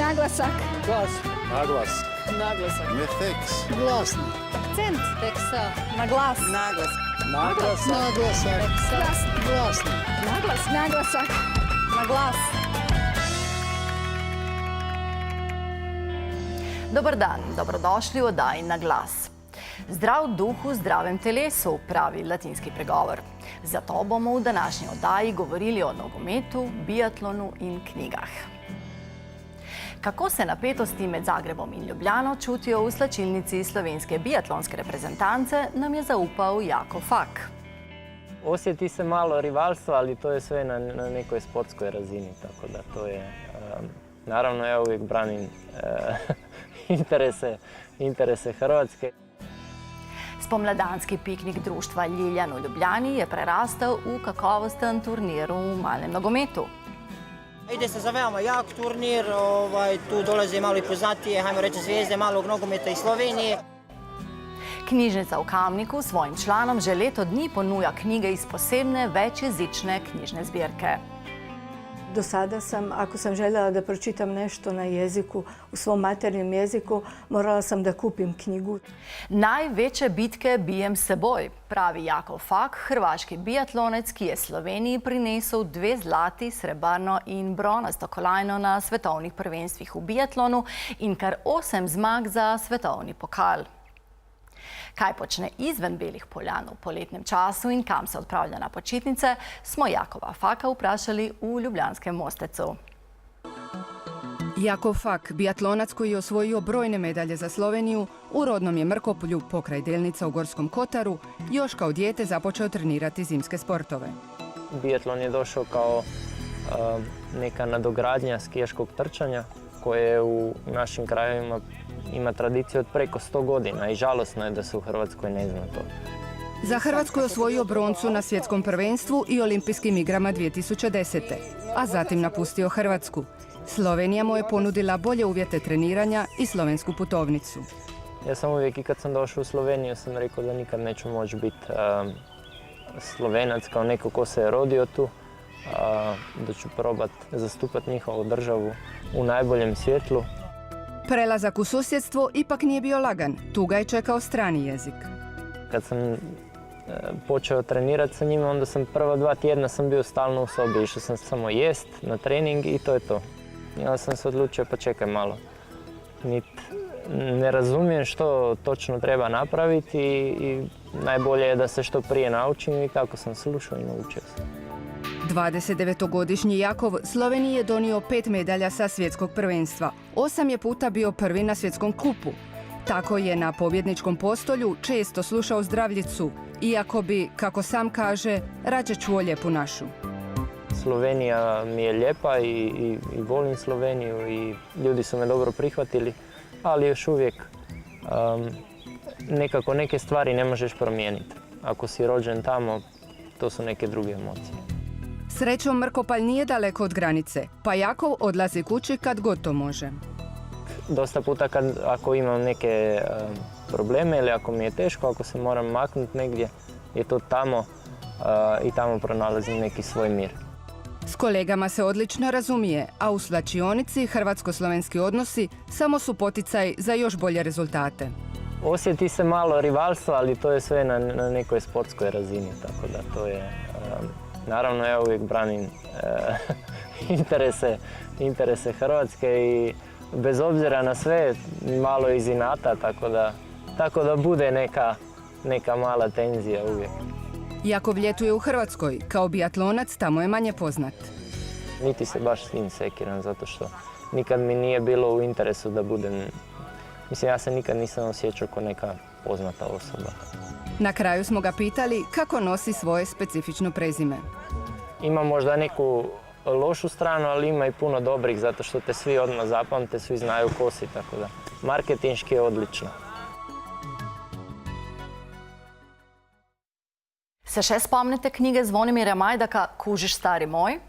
Naglasak. Glas. Naglas. Naglasak. Mefeks. Glasno. Akcent. Teksa. Na glas. Naglas. Naglasak. Naglasak. Glasno. Glasno. Naglas. Naglasak. Na glas. Dobar dan, dobrodošli v oddaji Na glas. Zdrav duh v zdravem telesu, pravi latinski pregovor. Zato bomo v današnji oddaji govorili o nogometu, biatlonu in knjigah. Kako se napetosti med Zagrebom in Ljubljano čutijo v slačilnici slovenske biatlonske reprezentance, nam je zaupal Jako Fak. Osjeti se malo rivalstva, ali to je sve na nekoj sportskoj razini, tako da to je... Naravno, ja uvijek branim interese Hrvatske. Spomladanski piknik društva Ljiljan v Ljubljani je prerastel v kakovosten turnir v malem nogometu. Ide se za veoma jak turnir, tu dolaze malo i poznatije, hajmo reći, zvijezde malog nogometa iz Slovenije. Knjižnica v Kamniku svojim članom že leto dni ponuja knjige iz posebne večjezične knjižne zbirke. Do sada sam, ako sam željela da pročitam nešto na jeziku, u svom maternjem jeziku, morala sam da kupim knjigu. Največje bitke bijem s seboj, pravi Jako Fak, hrvaški biatlonec, ki je Sloveniji prinesel 2 zlati, srebrno in bronasto kolajno na svetovnih prvenstvih v biatlonu in kar 8 zmag za svetovni pokal. Kaj počne izven Belih Poljan v poletnem času in kam se odpravlja na počitnice, smo Jakova Faka vprašali v ljubljanskem Mostecu. Jakov Fak, biatlonac koji je osvojio brojne medalje za Sloveniju, u rodnom je Mrkopolju, pokraj Delnica u Gorskom Kotaru, još kao dijete započeo trenirati zimske sportove. Biatlon je došao kao neka nadogradnja skijaškog trčanja koje u našim krajevima ima tradiciju od preko 100 godina i žalosno je da se u Hrvatskoj ne zna to. Za Hrvatsku je osvojio broncu na svjetskom prvenstvu i olimpijskim igrama 2010. a zatim napustio Hrvatsku. Slovenija mu je ponudila bolje uvjete treniranja i slovensku putovnicu. Ja sam uvijek i kad sam došao u Sloveniju sam rekao da nikad neću moći biti Slovenac kao neko ko se je rodio tu, da ću probati zastupati njihovu državu u najboljem svjetlu. Prelazak u susjedstvo ipak nije bio lagan, tu ga je čekao strani jezik. Kad sam počeo trenirati sa njima, onda sam prva 2 tjedna sam bio stalno u sobi, išao sam samo jest na trening i to je to. I onda sam se odlučio pa čekaj malo. Ne razumijem što točno treba napraviti i najbolje je da se što prije naučim i tako sam slušao i naučio sam. 29-godišnji Jakov Sloveniji je donio 5 medalja sa svjetskog prvenstva. 8 je puta bio prvi na svjetskom kupu. Tako je na pobjedničkom postolju često slušao zdravljicu, iako bi, kako sam kaže, rađe čuo lijepu našu. Slovenija mi je lijepa i volim Sloveniju i ljudi su me dobro prihvatili, ali još uvijek nekako neke stvari ne možeš promijeniti. Ako si rođen tamo, to su neke druge emocije. Srećom, Mrkopalj nije daleko od granice, pa Jakov odlazi kući kad god to može. Dosta puta ako imam neke probleme ili ako mi je teško, ako se moram maknuti negdje, je to tamo i tamo pronalazim neki svoj mir. S kolegama se odlično razumije, a u slačionici hrvatsko-slovenski odnosi samo su poticaj za još bolje rezultate. Osjeti se malo rivalstva, ali to je sve na nekoj sportskoj razini, tako da to je... Naravno, ja uvijek branim interese Hrvatske i bez obzira na sve malo iz inata, tako da bude neka mala tenzija uvijek. Jakov ljetuje u Hrvatskoj, kao biatlonac tamo je manje poznat. Niti se baš s tim sekiram, zato što nikad mi nije bilo u interesu da budem... Mislim, ja se nikad nisam osjećao kao neka poznata osoba. Na kraju smo ga pitali kako nosi svoje specifično prezime. Ima možda neku lošu stranu, ali ima i puno dobrih, zato što te svi odmah zapamte, svi znaju ko si, tako da marketinški je odlično. Se še spomnite knjige Zvonimira Majdaka Kužiš, stari moj?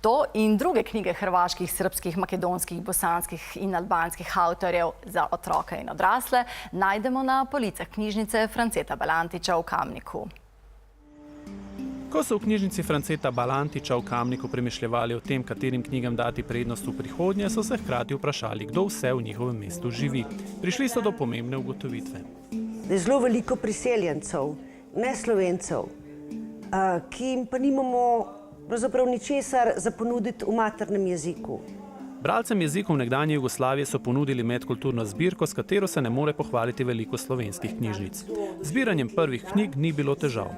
To in druge knjige hrvaških, srpskih, makedonskih, bosanskih in albanskih avtorjev za otroke in odrasle najdemo na policah knjižnice Franceta Balantiča v Kamniku. Ko so v knjižnici Franceta Balantiča v Kamniku premišljevali o tem, katerim knjigam dati prednost v prihodnje, so se hkrati vprašali, kdo vse v njihovem mestu živi. Prišli so do pomembne ugotovitve. Je zelo veliko priseljencev, ne Slovencev, ki jim pa nimamo pravzaprav ničesar za ponuditi v maternem jeziku. Bralcem jezikov nekdanje Jugoslavije so ponudili medkulturno zbirko, s katero se ne more pohvaliti veliko slovenskih knjižnic. Z zbiranjem prvih knjig ni bilo težav.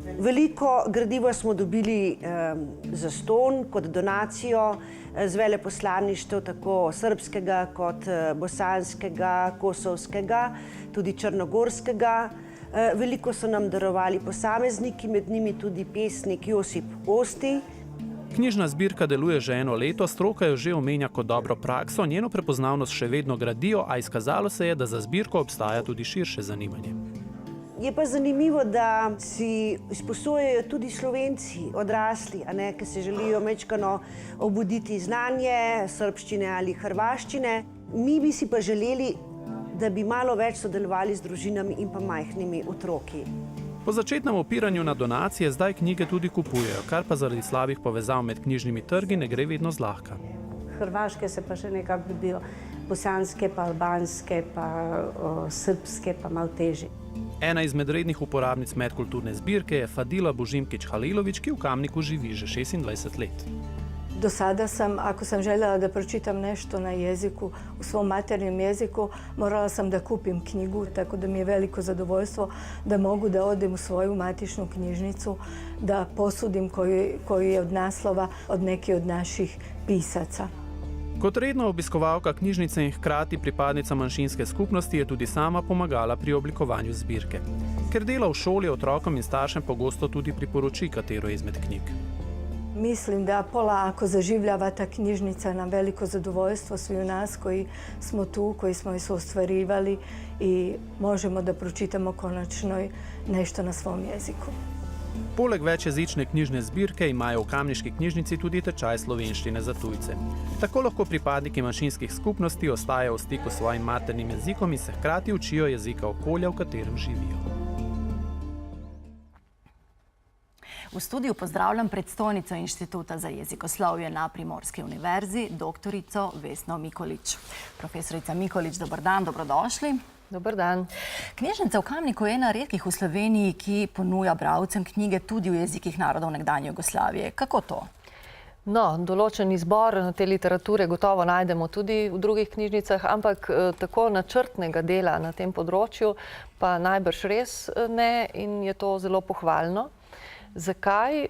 Veliko gradiva smo dobili zastonj kot donacijo z veleposlaništev, tako srbskega kot bosanskega, kosovskega, tudi črnogorskega. Veliko so nam darovali posamezniki, med njimi tudi pesnik Josip Osti. Knjižna zbirka deluje že eno leto, stroka jo že omenja kot dobro prakso, njeno prepoznavnost še vedno gradijo, a izkazalo se je, da za zbirko obstaja tudi širše zanimanje. Je pa zanimivo, da si izposojajo tudi Slovenci, odrasli, ki se želijo majčkeno obuditi znanje srbščine ali hrvaščine. Mi bi si pa želeli, da bi malo več sodelovali z družinami in pa majhnimi otroki. Po začetnem opiranju na donacije zdaj knjige tudi kupujejo, kar pa zaradi slabih povezav med knjižnimi trgi ne gre vedno zlahka. Hrvaške se pa še nekako dobijo, bosanske pa albanske pa srbske pa malo težje. Ena izmed rednih uporabnic medkulturne zbirke je Fadila Božimkić Halilović, ki v Kamniku živi že 26 let. Do sada sam, ako sam željela da pročitam nešto na jeziku, u svom maternjem jeziku, morala sam da kupim knjigu, tako da mi je veliko zadovoljstvo da mogu da odem u svoju matičnu knjižnicu, da posudim koji je od naslova od neki od naših pisaca. Kot redna obiskovalka knjižnice in hkrati pripadnica manjšinske skupnosti je tudi sama pomagala pri oblikovanju zbirke. Ker dela v šoli otrokom in staršem pogosto tudi priporoči katero izmed knjig. Mislim da polako zaživljava ta knjižnica na veliko zadovoljstvo svi u nas koji smo tu, koji smo je ostvarivali i možemo da pročitamo konačno nešto na svom jeziku. Poleg večjezične knjižne zbirke imajo v kamniški knjižnici tudi tečaj slovenščine za tujce. Tako lahko pripadniki manjšinskih skupnosti ostajajo v stiku s svojim maternim jezikom in se hkrati učijo jezika okolja, v katerem živijo. V studiu pozdravljam predstojnico Inštituta za jezikoslovje na Primorski univerzi, doktorico Vesno Mikolič. Profesorica Mikolič, dober dan, dobrodošli. Dober dan. Knjižnica v Kamniku je ena redkih v Sloveniji, ki ponuja bralcem knjige tudi v jezikih narodov nekdanje Jugoslavije. Kako to? No, določen izbor te literature gotovo najdemo tudi v drugih knjižnicah, ampak tako načrtnega dela na tem področju pa najbrž res ne in je to zelo pohvalno. Zakaj?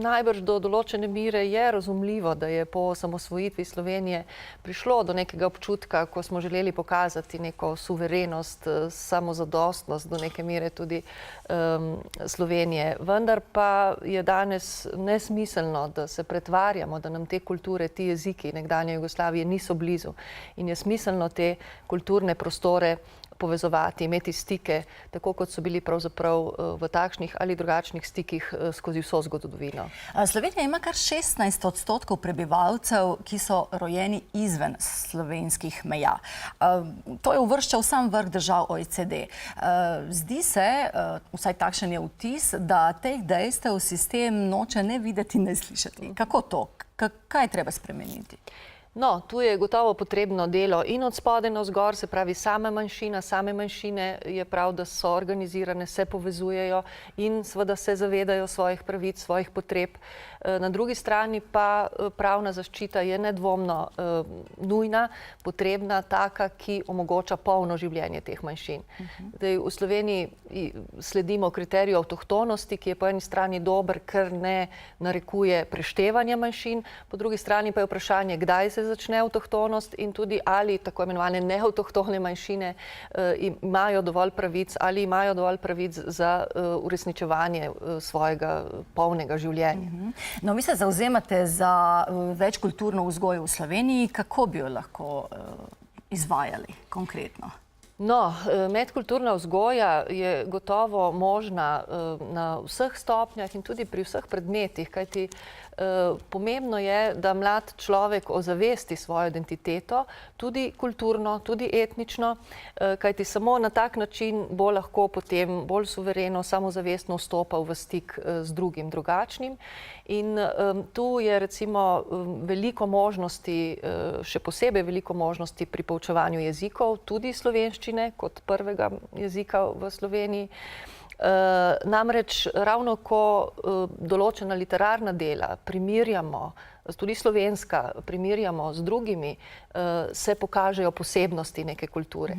Najbrž do določene mere je razumljivo, da je po osamosvojitvi Slovenije prišlo do nekega občutka, ko smo želeli pokazati neko suverenost, samozadostnost do neke mere tudi Slovenije. Vendar pa je danes nesmiselno, da se pretvarjamo, da nam te kulture, ti jeziki nekdanje Jugoslavije niso blizu in je smiselno te kulturne prostore povezovati, imeti stike, tako kot so bili pravzaprav v takšnih ali drugačnih stikih skozi vso zgodovino. Slovenija ima kar 16% prebivalcev, ki so rojeni izven slovenskih meja. To je uvrščal sam vrh držav OECD. Zdi se, vsaj takšen je vtis, da teh dejstev sistem noče ne videti, ne slišati. Kako to? Kaj treba spremeniti? No, tu je gotovo potrebno delo in od spodaj navzgor, se pravi same manjšine je prav, da so organizirane, se povezujejo in seveda se zavedajo svojih pravic, svojih potreb. Na drugi strani pa pravna zaščita je nedvomno nujna, potrebna, taka, ki omogoča polno življenje teh manjšin. V Sloveniji sledimo kriteriju avtohtonosti, ki je po eni strani dober, ker ne narekuje preštevanja manjšin, po drugi strani pa je vprašanje, kdaj se začne avtohtonost in tudi ali tako imenovane neavtohtone manjšine imajo dovolj pravic ali imajo dovolj pravic za uresničevanje svojega polnega življenja. No, vi se zauzemate za večkulturno vzgojo v Sloveniji. Kako bi jo lahko izvajali konkretno? No, medkulturna vzgoja je gotovo možna na vseh stopnjah in tudi pri vseh predmetih, kajti Pomembno je, da mlad človek ozavesti svojo identiteto, tudi kulturno, tudi etnično, kajti samo na tak način bo lahko potem bolj suvereno, samozavestno vstopal v stik z drugim, drugačnim. In tu je recimo veliko možnosti, še posebej veliko možnosti pri poučevanju jezikov, tudi slovenščine kot prvega jezika v Sloveniji. Namreč ravno ko določena literarna dela primerjamo, tudi slovenska, primerjamo z drugimi, se pokažejo posebnosti neke kulture.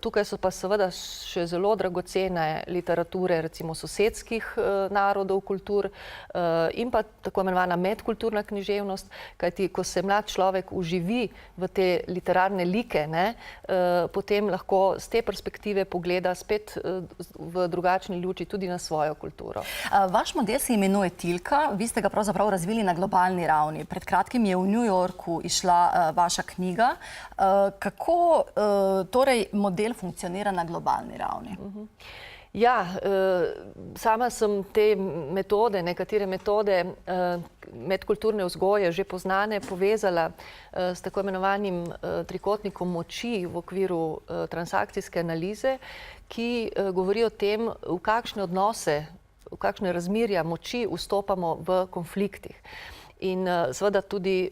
Tukaj so pa seveda še zelo dragocene literature, recimo sosedskih narodov, kultur in pa tako imenovana medkulturna književnost, kajti ko se mlad človek uživi v te literarne like, potem lahko z te perspektive pogleda spet v drugačni luči tudi na svojo kulturo. Vaš model se imenuje Tilka, vi ste ga pravzaprav razvili na globalni ravni. Pred kratkim je v New Yorku išla vaša knjiga. Kako torej model funkcionira na globalni ravni? Ja, sama sem te metode, nekatere metode medkulturne vzgoje že poznane, povezala s tako imenovanim trikotnikom moči v okviru transakcijske analize, ki govori o tem, v kakšne odnose, v kakšne razmerja moči vstopamo v konfliktih. In seveda tudi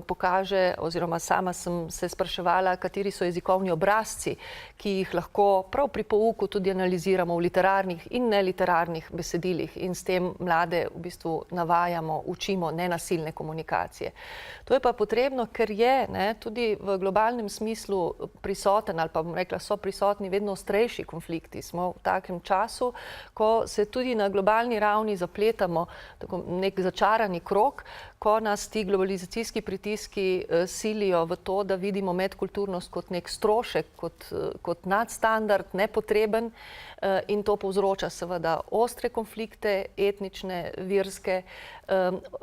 pokaže, oziroma sama sem se spraševala, kateri so jezikovni obrazci, ki jih lahko prav pri pouku tudi analiziramo v literarnih in neliterarnih besedilih in s tem mlade v bistvu navajamo, učimo nenasilne komunikacije. To je pa potrebno, ker je tudi v globalnem smislu prisoten, ali pa bom rekla, so prisotni vedno ostrejši konflikti. Smo v takem času, ko se tudi na globalni ravni zapletamo tako nek začarani krog, ko nas ti globalizacijski pritiski silijo v to, da vidimo medkulturnost kot nek strošek, kot nadstandard, nepotreben, in to povzroča seveda ostre konflikte, etnične, verske.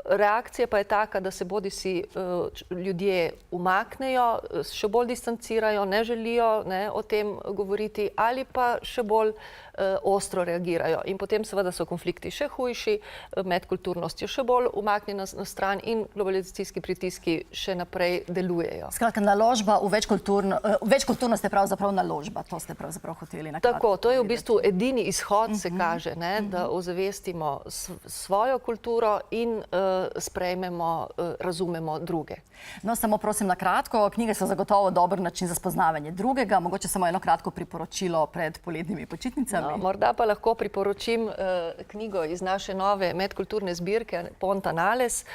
Reakcija pa je taka, da se bodisi ljudje umaknejo, še bolj distancirajo, ne želijo o tem govoriti ali pa še bolj ostro reagirajo. In potem seveda so konflikti še hujši, medkulturnost je še bolj umaknjena na stran in globalizacijski pritiski še naprej delujejo. Skratka, naložba v večkulturnost je pravzaprav naložba, to ste pravzaprav hoteli na kratko. Tako, to je v bistvu edini izhod, se kaže, da ozavestimo svojo kulturo in sprejmemo, razumemo druge. No, samo prosim na kratko, knjige so zagotovo dober način za spoznavanje drugega, mogoče samo eno kratko priporočilo pred poletnimi počitnicami. Morda pa lahko priporočim knjigo iz naše nove medkulturne zbirke Ponta Nales,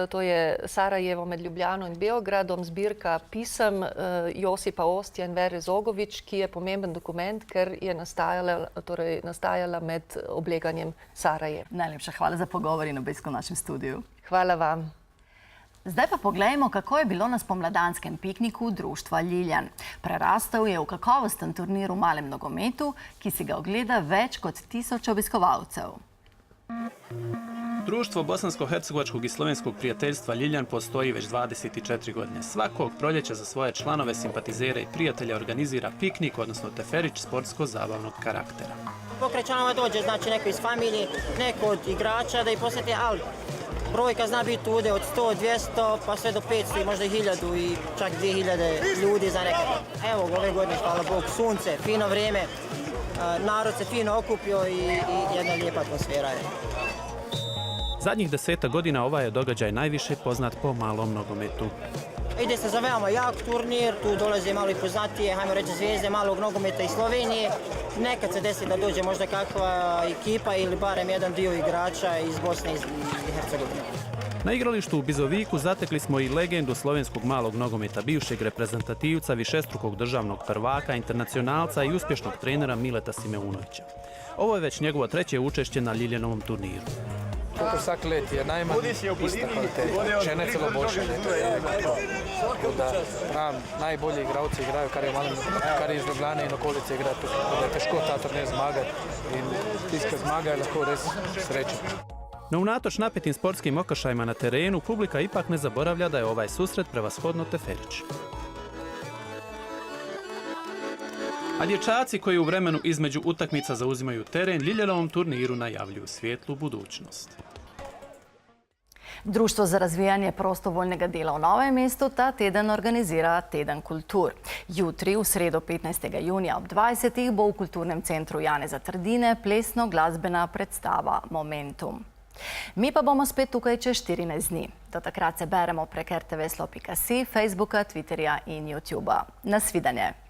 to je Sarajevo med Ljubljano in Beogradom, zbirka pisem Josipa Ostja in Vere Zogovič, ki je pomemben dokument, ker je nastajala med obleganjem Sarajeva. Najlepša hvala za pogovor in obisk v našem studiu. Hvala vam. Zdaj pa poglejmo, kako je bilo na spomladanskem pikniku društva Liljan. Prerastel je v kakovosten turnir v malem nogometu, ki si ga ogleda več kot 1000 obiskovalcev. Društvo bosansko-hercegovačkog i slovenskog prijateljstva Liljan postoji već 24 godine. Svakog proljeća za svoje članove, simpatizere i prijatelja organizira piknik, odnosno teferić sportsko-zabavnog karaktera. Pokraj članova dođe, znači neko iz familije, neko od igrača da ih posjeti, ali brojka zna biti tude od 100, 200, pa sve do 500, možda i 1000 i čak 2000 ljudi za nekako. Evo, ove godine, hvala Bog, sunce, fino vrijeme, narod se fino okupio i jedna lijepa atmosfera je. Zadnjih 10 godina ovaj je događaj najviše poznat po malom nogometu. Ide se za veoma jak turnir, tu dolaze malo i poznatije, hajmo reći zvijezde malog nogometa iz Slovenije. Nekad se desi da dođe možda kakva ekipa ili barem jedan dio igrača iz Bosne i Hercegovine. Na igralištu u Bizoviku zatekli smo i legendu slovenskog malog nogometa, bivšeg reprezentativca, višestrukog državnog prvaka, internacionalca i uspješnog trenera Mileta Simeunovića. Ovo je već njegovo 3. učešće na Liljanovom turniru. Vsak let je najmanj ista kvaliteta, če ne celo boljše. Najbolji igralci igrajo, kar je iz Ljubljane in okolice igra. Da je težko ta turnir zmagati in tisti, ki zmaga, je lahko res srečen. No unatoč napetim sportskim okršajima na terenu, publika ipak ne zaboravlja da je ovaj susret prevashodno teferić. A dječaci koji u vremenu između utakmica zauzimaju teren, Liljanovom turniru najavljuju svijetlu budućnost. Društvo za razvijanje prostovoljnega dela v Novem mestu ta teden organizira Teden kultur. Jutri, v sredo 15. junija ob 20. bo v Kulturnem centru Janeza Trdine plesno-glasbena predstava Momentum. Mi pa bomo spet tukaj čez 14 dni. Do takrat se beremo prek rtvslo.si, Facebooka, Twitterja in YouTubea. Nasvidenje!